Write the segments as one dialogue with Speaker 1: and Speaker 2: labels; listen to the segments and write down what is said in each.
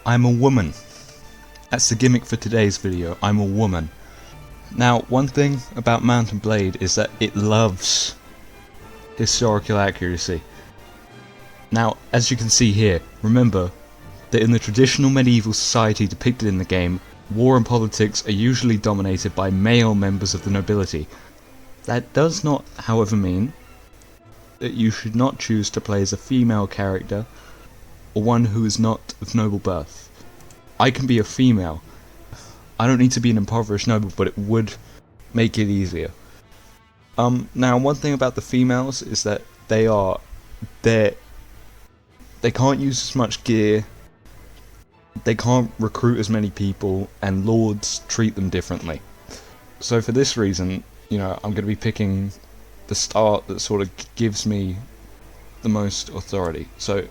Speaker 1: I'm a woman. That's the gimmick for today's video. I'm a woman. Now, one thing about Mount and Blade is that it loves historical accuracy. Now, as you can see here, remember that in the traditional medieval society depicted in the game, war and politics are usually dominated by male members of the nobility. That does not, however, mean that you should not choose to play as a female character or one who is not of noble birth. I can be a female. I don't need to be an impoverished noble, but it would make it easier. Now, one thing about the females is that they can't use as much gear, they can't recruit as many people, and lords treat them differently. So for this reason, you know, I'm going to be picking the start that sort of gives me the most authority. So,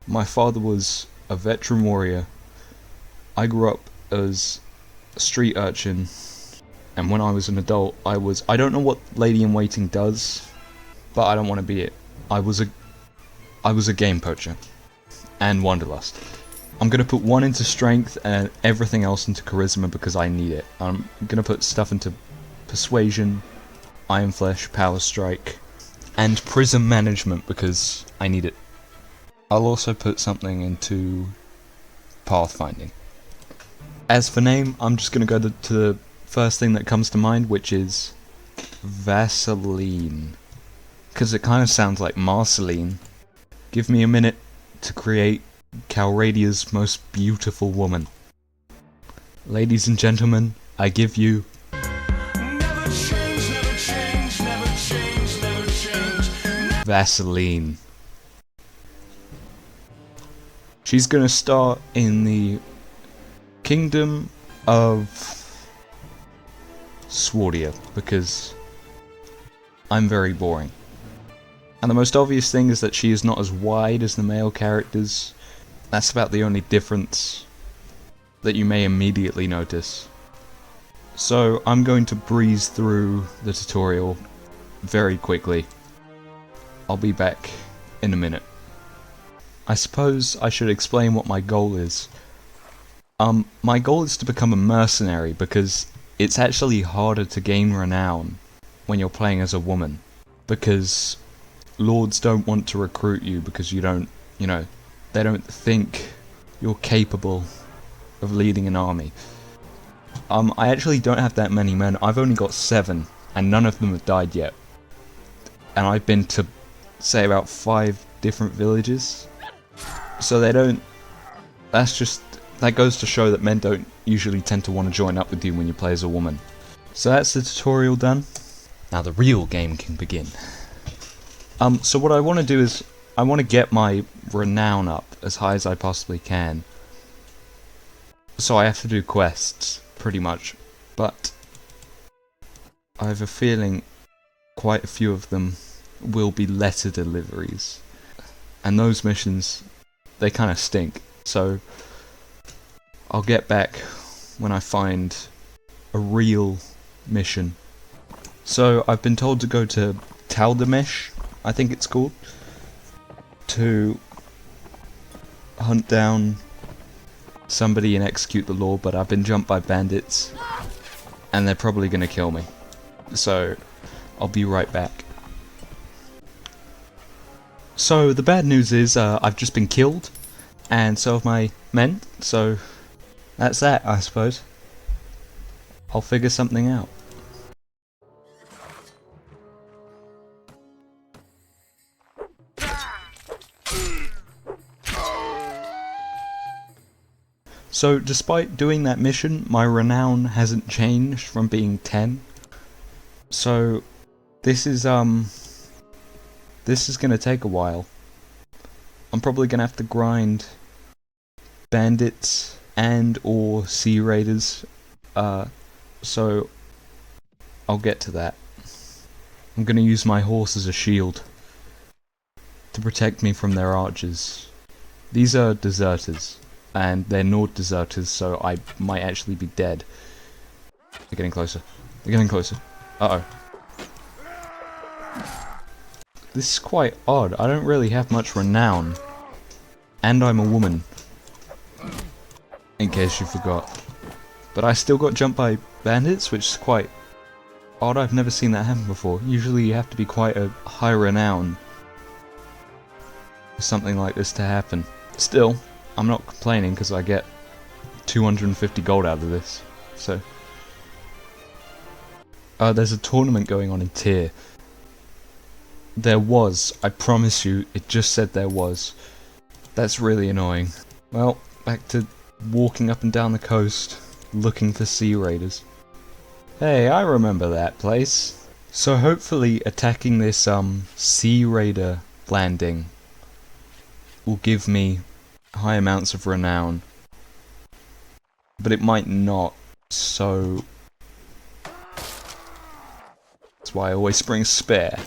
Speaker 1: my father was a veteran warrior. I grew up as a street urchin, and when I was an adult, I don't know what Lady-in-Waiting does, but I don't want to be it. I was a game poacher, and Wanderlust. I'm going to put one into strength and everything else into charisma because I need it. I'm going to put stuff into persuasion, Iron Flesh, Power Strike, and Prism Management because I need it. I'll also put something into Pathfinding. As for name, I'm just going to go to the first thing that comes to mind, which is Vaseline. Because it kind of sounds like Marceline. Give me a minute to create Calradia's most beautiful woman. Ladies and gentlemen, I give you... Never change, never change, never change, never change. Vaseline. She's gonna start in the Kingdom of Swordia, because I'm very boring. And the most obvious thing is that she is not as wide as the male characters. That's about the only difference that you may immediately notice. So I'm going to breeze through the tutorial very quickly. I'll be back in a minute. I suppose I should explain what my goal is. My goal is to become a mercenary because it's actually harder to gain renown when you're playing as a woman. Because lords don't want to recruit you because you don't, they don't think you're capable of leading an army. I actually don't have that many men. I've only got 7, and none of them have died yet. And I've been to, say, about 5 different villages. So they don't... that goes to show that men don't usually tend to want to join up with you when you play as a woman. So that's the tutorial done. Now the real game can begin. So what I want to do is, I want to get my renown up as high as I possibly can. So I have to do quests, pretty much. But I have a feeling quite a few of them will be letter deliveries. And those missions, they kind of stink. So I'll get back when I find a real mission. So I've been told to go to Taldamesh, I think it's called, to hunt down somebody and execute the law, but I've been jumped by bandits and they're probably gonna kill me. So I'll be right back. So the bad news is I've just been killed, and so have my men, so that's that, I suppose. I'll figure something out. So despite doing that mission, my renown hasn't changed from being 10. So this is gonna take a while. I'm probably gonna have to grind bandits and or sea raiders. So I'll get to that. I'm gonna use my horse as a shield to protect me from their archers. These are deserters, and they're Nord deserters, so I might actually be dead. They're getting closer. They're getting closer. Uh-oh. This is quite odd. I don't really have much renown. And I'm a woman. in case you forgot. But I still got jumped by bandits, which is quite odd. I've never seen that happen before. Usually you have to be quite a high renown for something like this to happen. Still, I'm not complaining because I get 250 gold out of this. So, there's a tournament going on in Tyr. There was, I promise you, it just said there was. That's really annoying. Well, back to walking up and down the coast, looking for sea raiders. Hey, I remember that place. So hopefully attacking this sea raider landing will give me high amounts of renown. But it might not, so that's why I always bring spare.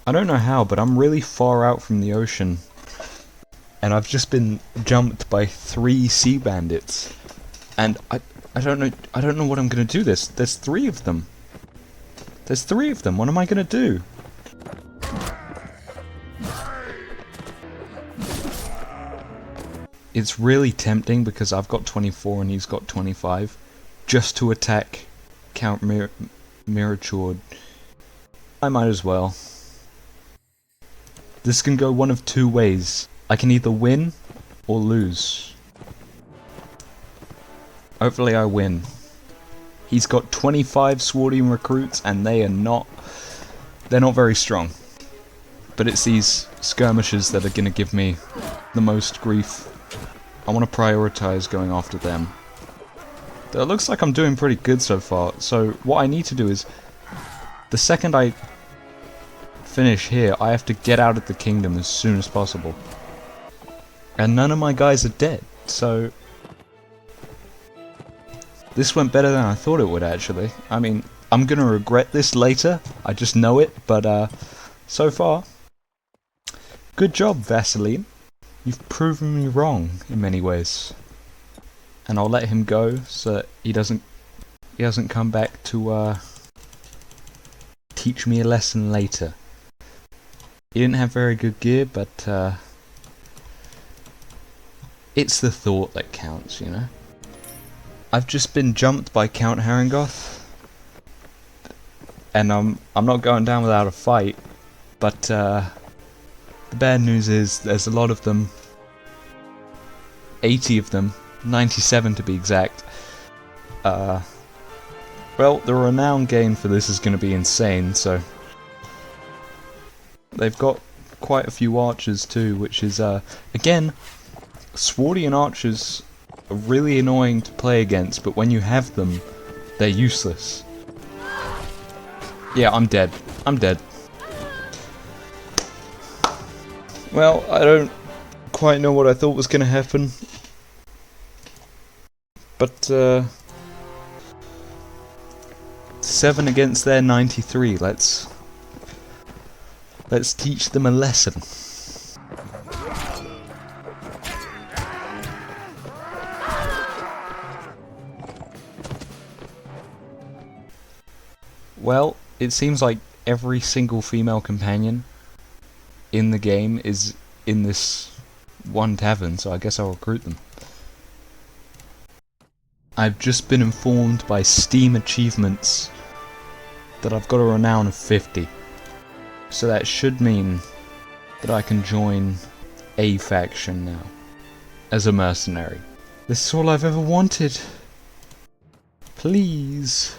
Speaker 1: I don't know how, but I'm really far out from the ocean, and I've just been jumped by 3 sea bandits, and I don't know what I'm gonna do. There's 3 of them. There's 3 of them. What am I gonna do? It's really tempting because I've got 24 and he's got 25, just to attack Count Mirachord. I might as well. This can go one of 2 ways. I can either win or lose. Hopefully I win. He's got 25 Swordian recruits and they're not very strong. But it's these skirmishers that are gonna give me the most grief. I want to prioritize going after them. It looks like I'm doing pretty good so far, so what I need to do is, the second I finish here, I have to get out of the kingdom as soon as possible. And none of my guys are dead, so this went better than I thought it would actually. I mean, I'm gonna regret this later, I just know it, but so far, good job, Vaseline. You've proven me wrong in many ways. And I'll let him go so that he doesn't come back to teach me a lesson later. He didn't have very good gear, but it's the thought that counts, you know? I've just been jumped by Count Harengoth, and I'm not going down without a fight, but the bad news is there's a lot of them, 80 of them, 97 to be exact. Well, the renown gain for this is going to be insane, so they've got quite a few archers too, which is, again, Swordian archers are really annoying to play against, but when you have them, they're useless. Yeah, I'm dead. I'm dead. Well, I don't quite know what I thought was going to happen, but 7 against their 93. Let's teach them a lesson. Well, it seems like every single female companion in the game is in this one tavern, so I guess I'll recruit them. I've just been informed by Steam achievements that I've got a renown of 50. So that should mean that I can join a faction now, as a mercenary. This is all I've ever wanted. Please.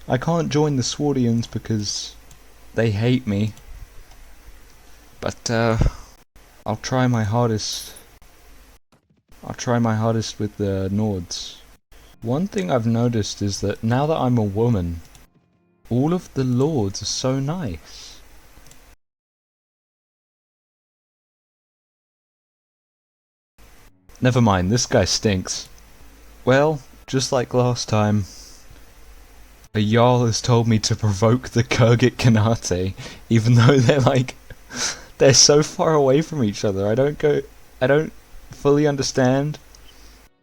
Speaker 1: I can't join the Swordians because they hate me. But I'll try my hardest. I'll try my hardest with the Nords. One thing I've noticed is that now that I'm a woman, all of the lords are so nice. Never mind, this guy stinks. Well, just like last time, a Jarl has told me to provoke the Kurgit Khanate, even though they're so far away from each other. I don't fully understand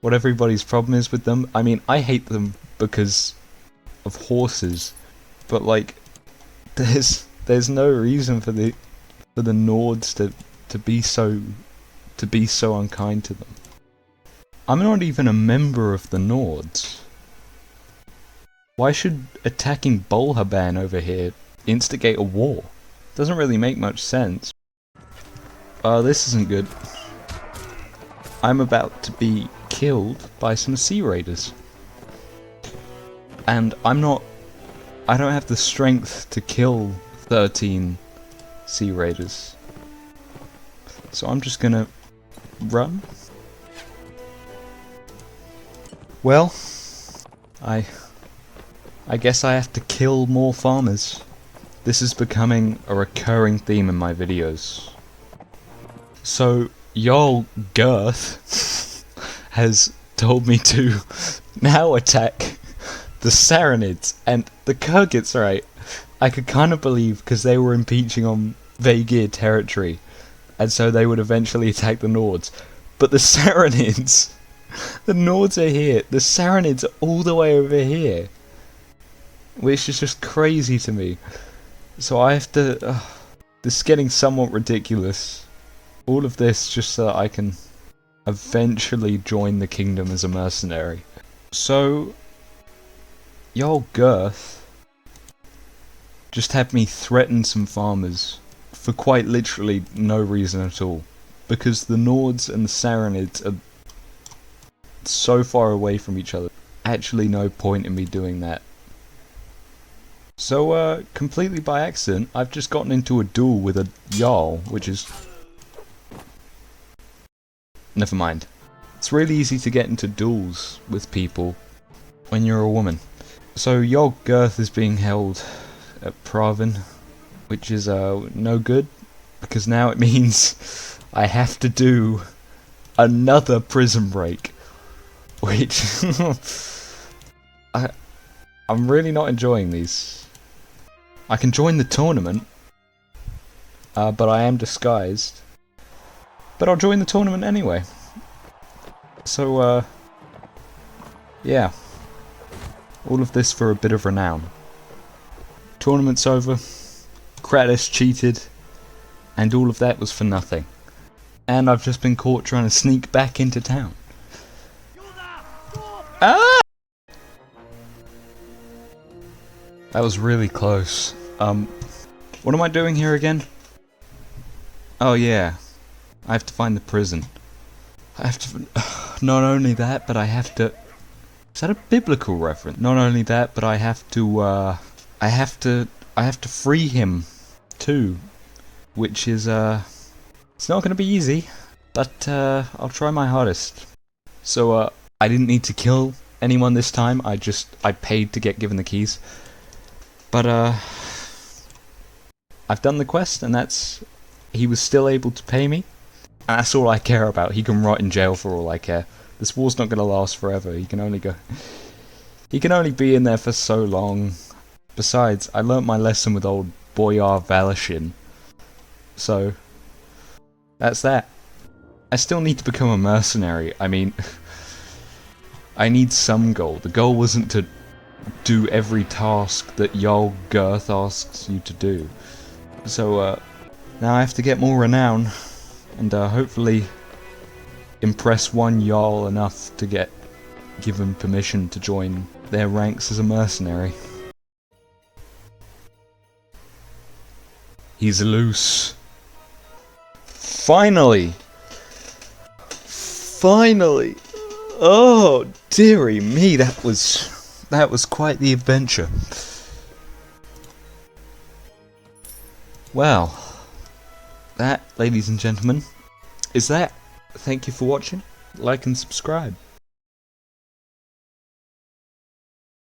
Speaker 1: what everybody's problem is with them. I mean, I hate them because of horses, but like, there's no reason for the Nords to be so unkind to them. I'm not even a member of the Nords. Why should attacking Bolhaban over here instigate a war? Doesn't really make much sense. This isn't good. I'm about to be killed by some Sea Raiders. And I don't have the strength to kill 13 Sea Raiders. So I'm just gonna run. Well, I guess I have to kill more farmers. This is becoming a recurring theme in my videos. So, Jarl Girth has told me to now attack the Sarranids, and the Kurgits, right? I could kind of believe, because they were impeaching on Vaegir territory, and so they would eventually attack the Nords. But the Sarranids, the Nords are here, the Sarranids are all the way over here. Which is just crazy to me. So I have to... this is getting somewhat ridiculous. All of this just so that I can eventually join the kingdom as a mercenary. So... Jarl Girth just had me threaten some farmers for quite literally no reason at all. Because the Nords and the Sarranids are so far away from each other. Actually no point in me doing that. So, completely by accident, I've just gotten into a duel with a Jarl, which is... Never mind. It's really easy to get into duels with people when you're a woman. So, Jarl Girth is being held at Pravin, which is, no good, because now it means I have to do another prison break, which... I'm really not enjoying these. I can join the tournament, but I am disguised. But I'll join the tournament anyway. So, yeah. All of this for a bit of renown. Tournament's over. Kratos cheated. And all of that was for nothing. And I've just been caught trying to sneak back into town. Ah! That was really close. What am I doing here again? Oh yeah, I have to find the prison. I have to... Not only that, but I have to... Is that a biblical reference? Not only that, but I have to, I have to free him, too. Which is, it's not gonna be easy, but, I'll try my hardest. So, I didn't need to kill anyone this time, I paid to get given the keys. But, I've done the quest, and he was still able to pay me, and that's all I care about. He can rot in jail for all I care. This war's not gonna last forever, he can only be in there for so long. Besides, I learnt my lesson with old Boyar Valashin. So, that's that. I still need to become a mercenary, I mean, I need some goal. The goal wasn't to do every task that Jarl Girth asks you to do. So, now I have to get more renown, and hopefully impress one Jarl enough to get given permission to join their ranks as a mercenary. He's loose. Finally! Finally! Oh, dearie me, that was quite the adventure. Well, that, ladies and gentlemen, is that. Thank you for watching. Like and subscribe.